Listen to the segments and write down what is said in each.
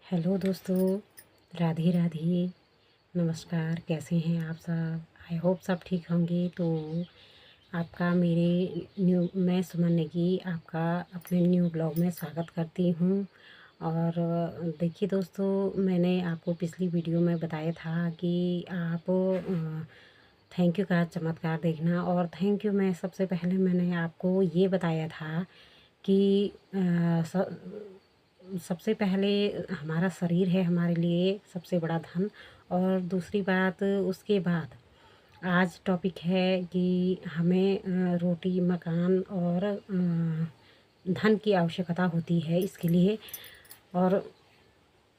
Hello दोस्तों, राधे राधे। नमस्कार, कैसे हैं आप सब? आई होप सब ठीक होंगे। तो आपका मेरे न्यू मैं सुमन नेगी आपका अपने न्यू ब्लॉग में स्वागत करती हूँ। और देखिए दोस्तों, मैंने आपको पिछली वीडियो में बताया था कि आप थैंक यू का चमत्कार देखना। और थैंक यू में सबसे पहले मैंने आपको ये बताया था कि सबसे पहले हमारा शरीर है हमारे लिए सबसे बड़ा धन। और दूसरी बात, उसके बाद आज टॉपिक है कि हमें रोटी मकान और धन की आवश्यकता होती है इसके लिए। और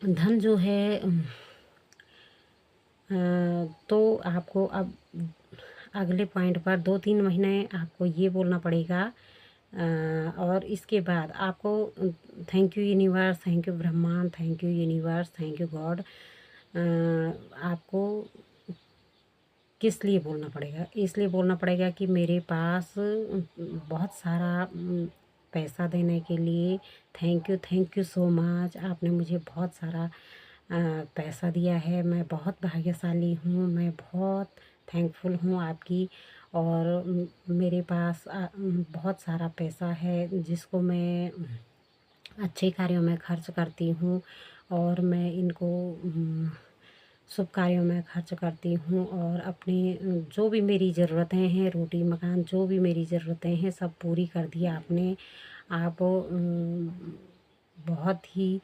धन जो है तो आपको अब अगले पॉइंट पर 2-3 महीने आपको ये बोलना पड़ेगा। और इसके बाद आपको thank you universe, thank you ब्रह्मांड, thank you universe, thank you God आपको किस लिए बोलना पड़ेगा? इसलिए बोलना पड़ेगा कि मेरे पास बहुत सारा पैसा देने के लिए थैंक यू सो मच। आपने मुझे बहुत सारा पैसा दिया है। मैं बहुत भाग्यशाली हूँ, मैं बहुत थैंकफुल हूँ आपकी। और मेरे पास बहुत सारा पैसा है जिसको मैं अच्छे कार्यों में खर्च करती हूँ। और मैं इनको शुभ कार्यों में खर्च करती हूँ। और अपने जो भी मेरी ज़रूरतें हैं, रोटी मकान जो भी मेरी ज़रूरतें हैं, सब पूरी कर दिया आपने। आप बहुत ही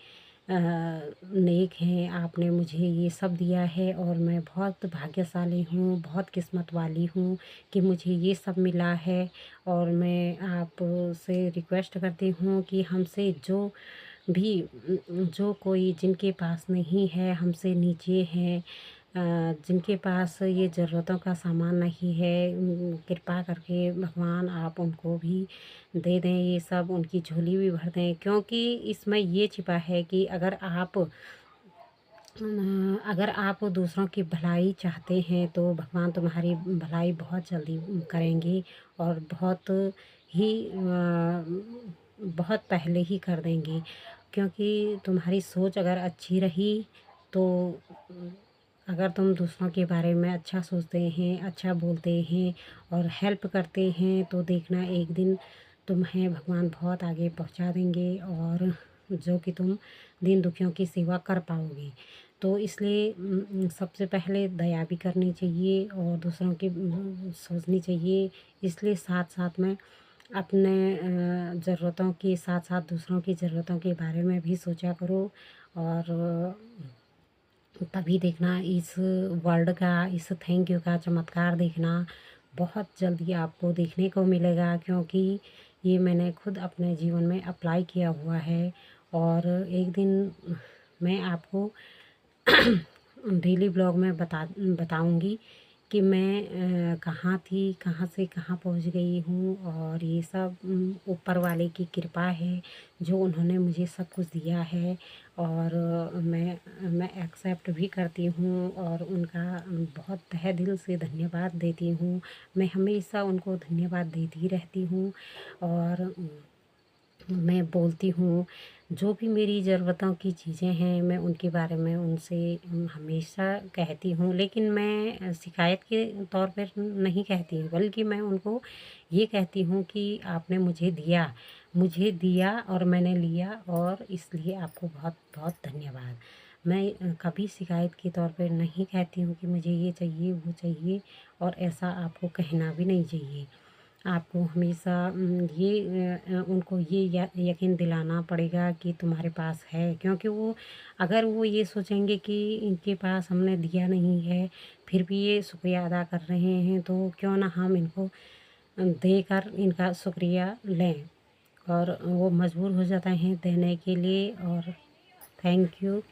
नेक हैं। आपने मुझे ये सब दिया है और मैं बहुत भाग्यशाली हूँ, बहुत किस्मत वाली हूँ कि मुझे ये सब मिला है। और मैं आपसे रिक्वेस्ट करती हूँ कि हमसे भी जो कोई जिनके पास नहीं है, हमसे नीचे हैं, जिनके पास ये ज़रूरतों का सामान नहीं है, कृपा करके भगवान आप उनको भी दे दें, ये सब उनकी झोली भी भर दें। क्योंकि इसमें ये छिपा है कि अगर आप दूसरों की भलाई चाहते हैं तो भगवान तुम्हारी भलाई बहुत जल्दी करेंगे। और बहुत पहले ही कर देंगे। क्योंकि तुम्हारी सोच अगर अच्छी रही तो अगर तुम दूसरों के बारे में अच्छा सोचते हैं, अच्छा बोलते हैं और हेल्प करते हैं तो देखना एक दिन तुम्हें भगवान बहुत आगे पहुंचा देंगे। और जो कि तुम दीन दुखियों की सेवा कर पाओगे। तो इसलिए सबसे पहले दया भी करनी चाहिए और दूसरों की सोचनी चाहिए। इसलिए साथ साथ में अपने ज़रूरतों के साथ साथ दूसरों की ज़रूरतों के बारे में भी सोचा करो। और तभी देखना इस वर्ल्ड का, इस थैंक यू का चमत्कार देखना बहुत जल्दी आपको देखने को मिलेगा। क्योंकि ये मैंने खुद अपने जीवन में अप्लाई किया हुआ है। और एक दिन मैं आपको डेली ब्लॉग में बताऊंगी कि मैं कहाँ थी, कहाँ से कहाँ पहुँच गई हूँ। और ये सब ऊपर वाले की कृपा है जो उन्होंने मुझे सब कुछ दिया है। और मैं एक्सेप्ट भी करती हूँ और उनका बहुत तहे दिल से धन्यवाद देती हूँ। मैं हमेशा उनको धन्यवाद देती रहती हूँ। और मैं बोलती हूँ जो भी मेरी ज़रूरतों की चीज़ें हैं मैं उनके बारे में उनसे हमेशा कहती हूँ। लेकिन मैं शिकायत के तौर पर नहीं कहती हूँ, बल्कि मैं उनको ये कहती हूँ कि आपने मुझे दिया और मैंने लिया, और इसलिए आपको बहुत बहुत धन्यवाद। मैं कभी शिकायत के तौर पर नहीं कहती हूँ कि मुझे ये चाहिए वो चाहिए। और ऐसा आपको कहना भी नहीं चाहिए। आपको हमेशा उनको ये यकीन दिलाना पड़ेगा कि तुम्हारे पास है। क्योंकि अगर वो ये सोचेंगे कि इनके पास हमने दिया नहीं है फिर भी ये शुक्रिया अदा कर रहे हैं, तो क्यों ना हम इनको देकर इनका शुक्रिया लें। और वो मजबूर हो जाते हैं देने के लिए। और थैंक यू